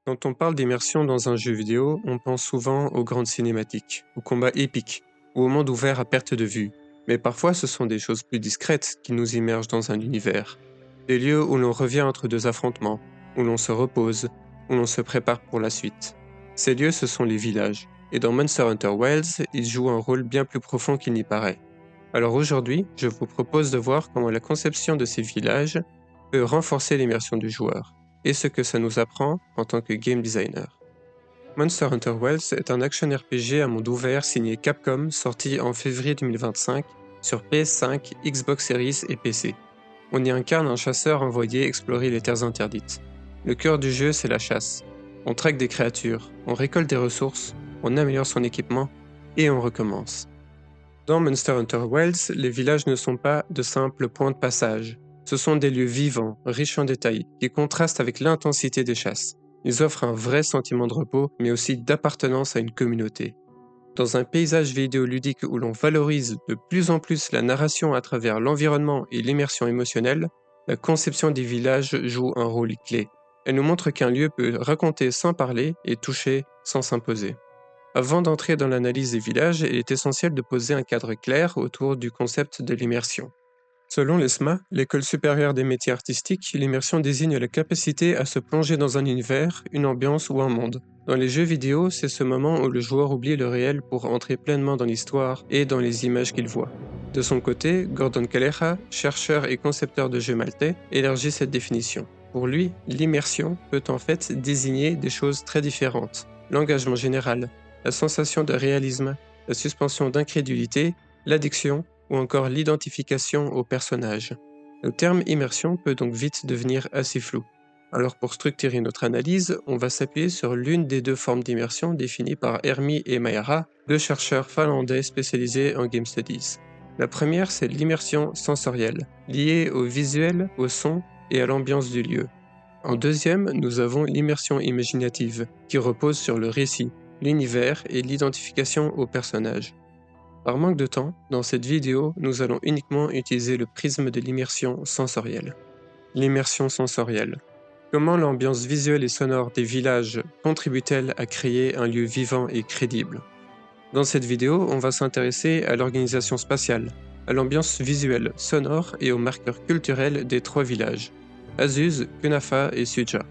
Quand on parle d'immersion dans un jeu vidéo, on pense souvent aux grandes cinématiques, aux combats épiques, ou au monde ouvert à perte de vue. Mais parfois ce sont des choses plus discrètes qui nous immergent dans un univers. Des lieux où l'on revient entre deux affrontements, où l'on se repose, où l'on se prépare pour la suite. Ces lieux, ce sont les villages, et dans Monster Hunter Wilds, ils jouent un rôle bien plus profond qu'il n'y paraît. Alors aujourd'hui, je vous propose de voir comment la conception de ces villages peut renforcer l'immersion du joueur, et ce que ça nous apprend en tant que game designer. Monster Hunter Wilds est un action RPG à monde ouvert signé Capcom sorti en février 2025 sur PS5, Xbox Series et PC. On y incarne un chasseur envoyé explorer les terres interdites. Le cœur du jeu, c'est la chasse. On traque des créatures, on récolte des ressources, on améliore son équipement, et on recommence. Dans Monster Hunter Wilds, les villages ne sont pas de simples points de passage. Ce sont des lieux vivants, riches en détails, qui contrastent avec l'intensité des chasses. Ils offrent un vrai sentiment de repos, mais aussi d'appartenance à une communauté. Dans un paysage vidéoludique où l'on valorise de plus en plus la narration à travers l'environnement et l'immersion émotionnelle, la conception des villages joue un rôle clé. Elle nous montre qu'un lieu peut raconter sans parler et toucher sans s'imposer. Avant d'entrer dans l'analyse des villages, il est essentiel de poser un cadre clair autour du concept de l'immersion. Selon l'ESMA, l'École supérieure des métiers artistiques, l'immersion désigne la capacité à se plonger dans un univers, une ambiance ou un monde. Dans les jeux vidéo, c'est ce moment où le joueur oublie le réel pour entrer pleinement dans l'histoire et dans les images qu'il voit. De son côté, Gordon Calleja, chercheur et concepteur de jeux maltais, élargit cette définition. Pour lui, l'immersion peut en fait désigner des choses très différentes. L'engagement général, la sensation de réalisme, la suspension d'incrédulité, l'addiction ou encore l'identification au personnage. Le terme immersion peut donc vite devenir assez flou. Alors pour structurer notre analyse, on va s'appuyer sur l'une des deux formes d'immersion définies par Hermi et Mayara, deux chercheurs finlandais spécialisés en Game Studies. La première, c'est l'immersion sensorielle, liée au visuel, au son et à l'ambiance du lieu. En deuxième, nous avons l'immersion imaginative, qui repose sur le récit, l'univers et l'identification au personnage. Par manque de temps, dans cette vidéo, nous allons uniquement utiliser le prisme de l'immersion sensorielle. L'immersion sensorielle. Comment l'ambiance visuelle et sonore des villages contribue-t-elle à créer un lieu vivant et crédible? Dans cette vidéo, on va s'intéresser à l'organisation spatiale, à l'ambiance visuelle, sonore et aux marqueurs culturels des trois villages, Azuz, Kunafa et Suja.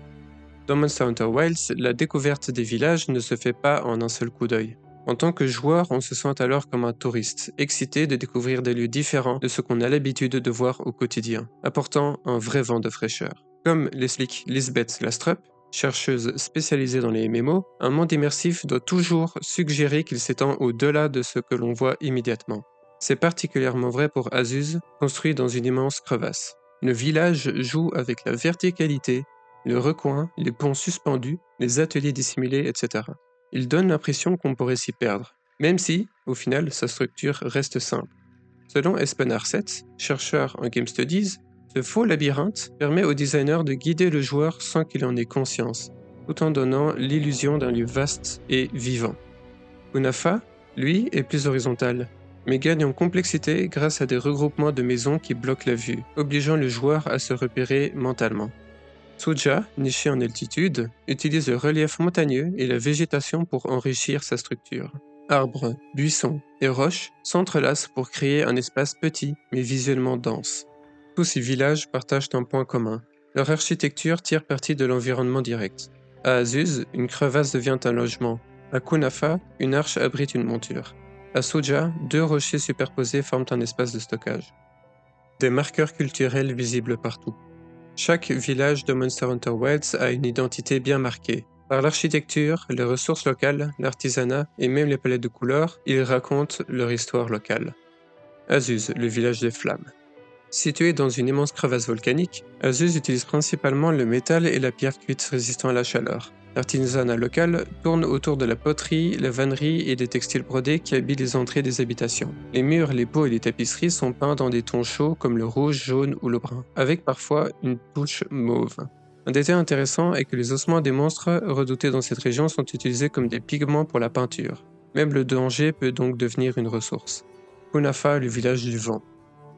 Dans Monster Hunter Wilds, la découverte des villages ne se fait pas en un seul coup d'œil. En tant que joueur, on se sent alors comme un touriste, excité de découvrir des lieux différents de ce qu'on a l'habitude de voir au quotidien, apportant un vrai vent de fraîcheur. Comme l'explique Lisbeth Lastrup, chercheuse spécialisée dans les MMO, un monde immersif doit toujours suggérer qu'il s'étend au-delà de ce que l'on voit immédiatement. C'est particulièrement vrai pour Azuz, construit dans une immense crevasse. Le village joue avec la verticalité, le recoin, les ponts suspendus, les ateliers dissimulés, etc. Il donne l'impression qu'on pourrait s'y perdre, même si, au final, sa structure reste simple. Selon Espen Arset, chercheur en Game Studies, ce faux labyrinthe permet au designer de guider le joueur sans qu'il en ait conscience, tout en donnant l'illusion d'un lieu vaste et vivant. Kunafa, lui, est plus horizontal, mais gagne en complexité grâce à des regroupements de maisons qui bloquent la vue, obligeant le joueur à se repérer mentalement. Suja, niché en altitude, utilise le relief montagneux et la végétation pour enrichir sa structure. Arbres, buissons et roches s'entrelacent pour créer un espace petit mais visuellement dense. Tous ces villages partagent un point commun. Leur architecture tire parti de l'environnement direct. À Azuz, une crevasse devient un logement. À Kunafa, une arche abrite une monture. À Suja, deux rochers superposés forment un espace de stockage. Des marqueurs culturels visibles partout. Chaque village de Monster Hunter Wilds a une identité bien marquée. Par l'architecture, les ressources locales, l'artisanat et même les palettes de couleurs, ils racontent leur histoire locale. Azuz, le village des flammes. Situé dans une immense crevasse volcanique, Azuz utilise principalement le métal et la pierre cuite résistant à la chaleur. L'artisanat local tourne autour de la poterie, la vannerie et des textiles brodés qui habillent les entrées des habitations. Les murs, les pots et les tapisseries sont peints dans des tons chauds comme le rouge, jaune ou le brun, avec parfois une touche mauve. Un détail intéressant est que les ossements des monstres redoutés dans cette région sont utilisés comme des pigments pour la peinture. Même le danger peut donc devenir une ressource. Kunafa, le village du vent.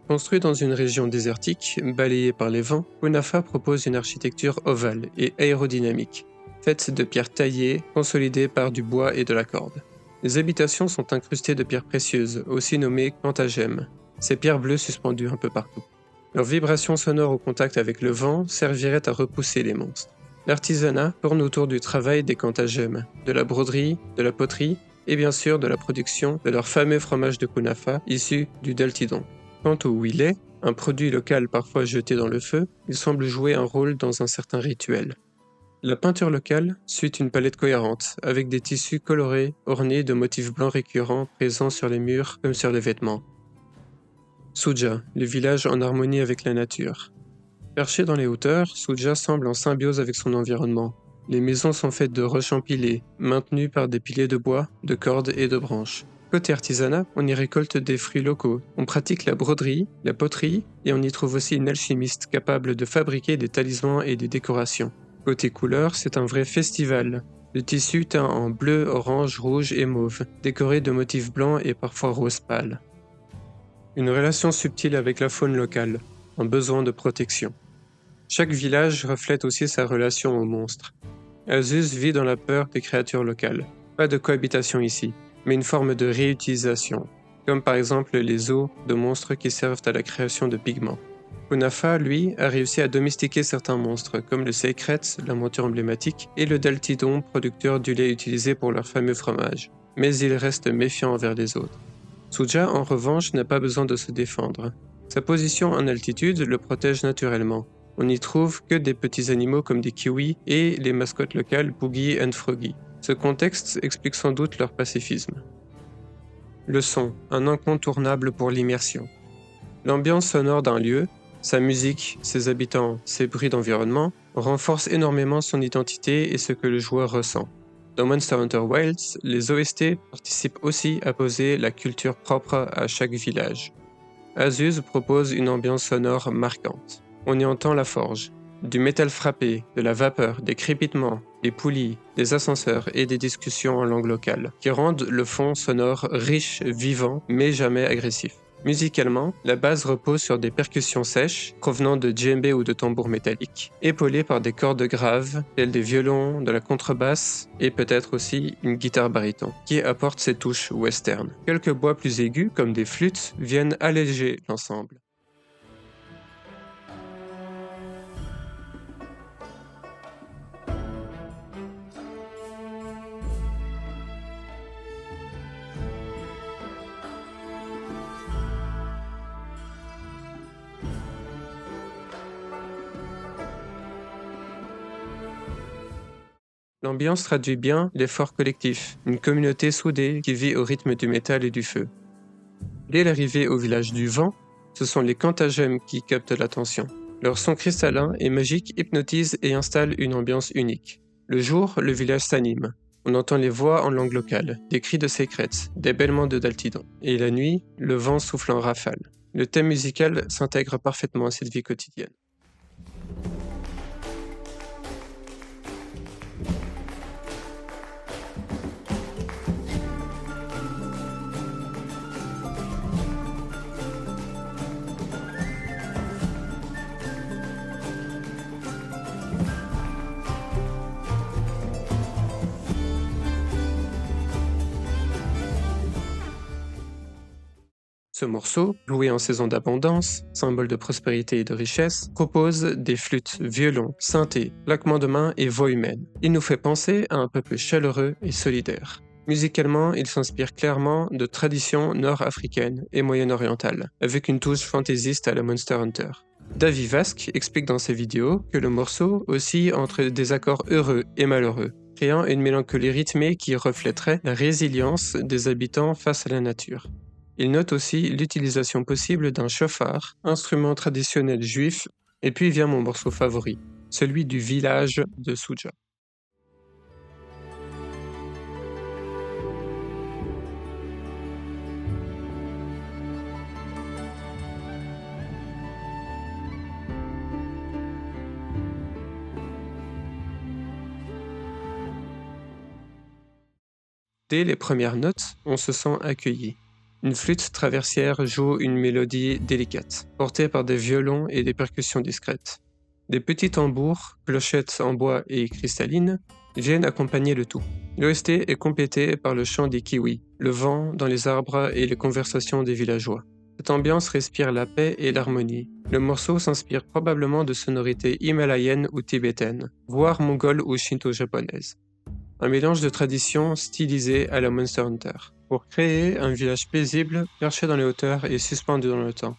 Construit dans une région désertique, balayée par les vents, Kunafa propose une architecture ovale et aérodynamique. faites de pierres taillées, consolidées par du bois et de la corde. Les habitations sont incrustées de pierres précieuses, aussi nommées cantagèmes, ces pierres bleues suspendues un peu partout. Leur vibration sonore au contact avec le vent servirait à repousser les monstres. L'artisanat tourne autour du travail des cantagèmes, de la broderie, de la poterie et bien sûr de la production de leur fameux fromage de kunafa issu du daltidon. Quant au huilé, un produit local parfois jeté dans le feu, il semble jouer un rôle dans un certain rituel. La peinture locale suit une palette cohérente, avec des tissus colorés ornés de motifs blancs récurrents présents sur les murs comme sur les vêtements. Suja, le village en harmonie avec la nature. Perché dans les hauteurs, Suja semble en symbiose avec son environnement. Les maisons sont faites de roches empilées, maintenues par des piliers de bois, de cordes et de branches. Côté artisanat, on y récolte des fruits locaux, on pratique la broderie, la poterie, et on y trouve aussi une alchimiste capable de fabriquer des talismans et des décorations. Côté couleur, c'est un vrai festival. Le tissu teint en bleu, orange, rouge et mauve, décoré de motifs blancs et parfois rose pâle. Une relation subtile avec la faune locale, un besoin de protection. Chaque village reflète aussi sa relation aux monstres. Azus vit dans la peur des créatures locales. Pas de cohabitation ici, mais une forme de réutilisation, comme par exemple les os de monstres qui servent à la création de pigments. Kunafa, lui, a réussi à domestiquer certains monstres, comme le Seikret, la monture emblématique, et le Daltidon, producteur du lait utilisé pour leur fameux fromage. Mais il reste méfiant envers les autres. Suja, en revanche, n'a pas besoin de se défendre. Sa position en altitude le protège naturellement. On n'y trouve que des petits animaux comme des kiwis et les mascottes locales Boogie and Froggy. Ce contexte explique sans doute leur pacifisme. Le son, un incontournable pour l'immersion. L'ambiance sonore d'un lieu, sa musique, ses habitants, ses bruits d'environnement, renforcent énormément son identité et ce que le joueur ressent. Dans Monster Hunter Wilds, les OST participent aussi à poser la culture propre à chaque village. Azus propose une ambiance sonore marquante. On y entend la forge, du métal frappé, de la vapeur, des crépitements, des poulies, des ascenseurs et des discussions en langue locale, qui rendent le fond sonore riche, vivant, mais jamais agressif. Musicalement, la base repose sur des percussions sèches, provenant de djembé ou de tambours métalliques, épaulées par des cordes graves, telles des violons, de la contrebasse, et peut-être aussi une guitare baryton, qui apporte ses touches western. Quelques bois plus aigus, comme des flûtes, viennent alléger l'ensemble. L'ambiance traduit bien l'effort collectif, une communauté soudée qui vit au rythme du métal et du feu. Dès l'arrivée au village du vent, ce sont les cantagèmes qui captent l'attention. Leur son cristallin et magique hypnotise et installe une ambiance unique. Le jour, le village s'anime. On entend les voix en langue locale, des cris de Seikret, des bêlements de Daltidon. Et la nuit, le vent souffle en rafale. Le thème musical s'intègre parfaitement à cette vie quotidienne. Ce morceau, joué en saison d'abondance, symbole de prospérité et de richesse, propose des flûtes, violons, synthés, claquements de mains et voix humaines. Il nous fait penser à un peuple chaleureux et solidaire. Musicalement, il s'inspire clairement de traditions nord-africaines et moyen-orientales, avec une touche fantaisiste à la Monster Hunter. Davy Vasque explique dans ses vidéos que le morceau oscille entre des accords heureux et malheureux, créant une mélancolie rythmée qui reflèterait la résilience des habitants face à la nature. Il note aussi l'utilisation possible d'un chauffard, instrument traditionnel juif, et puis vient mon morceau favori, celui du village de Suja. Dès les premières notes, on se sent accueilli. Une flûte traversière joue une mélodie délicate, portée par des violons et des percussions discrètes. Des petits tambours, clochettes en bois et cristallines, viennent accompagner le tout. L'OST est complété par le chant des kiwis, le vent dans les arbres et les conversations des villageois. Cette ambiance respire la paix et l'harmonie. Le morceau s'inspire probablement de sonorités himalayennes ou tibétaines, voire mongoles ou shinto-japonaises. Un mélange de traditions stylisées à la Monster Hunter, pour créer un village paisible, perché dans les hauteurs et suspendu dans le temps.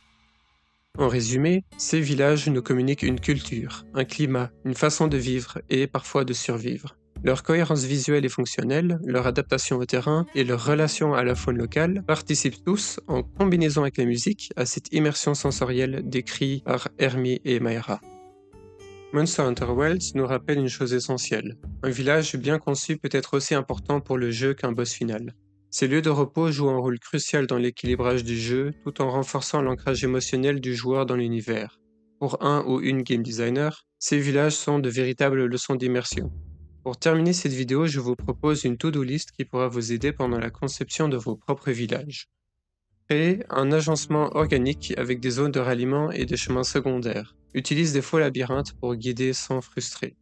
En résumé, ces villages nous communiquent une culture, un climat, une façon de vivre et parfois de survivre. Leur cohérence visuelle et fonctionnelle, leur adaptation au terrain et leur relation à la faune locale participent tous, en combinaison avec la musique, à cette immersion sensorielle décrite par Hermie et Mayra. Monster Hunter Wilds nous rappelle une chose essentielle. Un village bien conçu peut être aussi important pour le jeu qu'un boss final. Ces lieux de repos jouent un rôle crucial dans l'équilibrage du jeu tout en renforçant l'ancrage émotionnel du joueur dans l'univers. Pour un ou une game designer, ces villages sont de véritables leçons d'immersion. Pour terminer cette vidéo, je vous propose une to-do list qui pourra vous aider pendant la conception de vos propres villages. Créer un agencement organique avec des zones de ralliement et des chemins secondaires. Utilise des faux labyrinthes pour guider sans frustrer.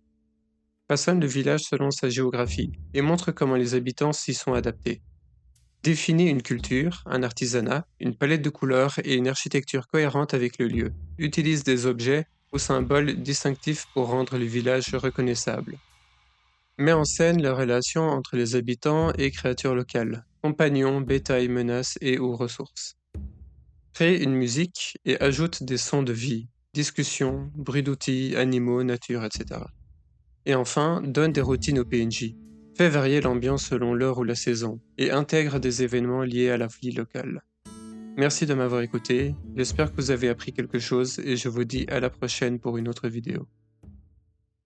Façonne le village selon sa géographie et montre comment les habitants s'y sont adaptés. Définis une culture, un artisanat, une palette de couleurs et une architecture cohérente avec le lieu. Utilise des objets ou symboles distinctifs pour rendre le village reconnaissable. Met en scène la relation entre les habitants et créatures locales, compagnons, bétail, menaces et ou ressources. Crée une musique et ajoute des sons de vie, discussions, bruits d'outils, animaux, nature, etc. Et enfin, donne des routines aux PNJ. Fais varier l'ambiance selon l'heure ou la saison, et intègre des événements liés à la vie locale. Merci de m'avoir écouté, j'espère que vous avez appris quelque chose et je vous dis à la prochaine pour une autre vidéo.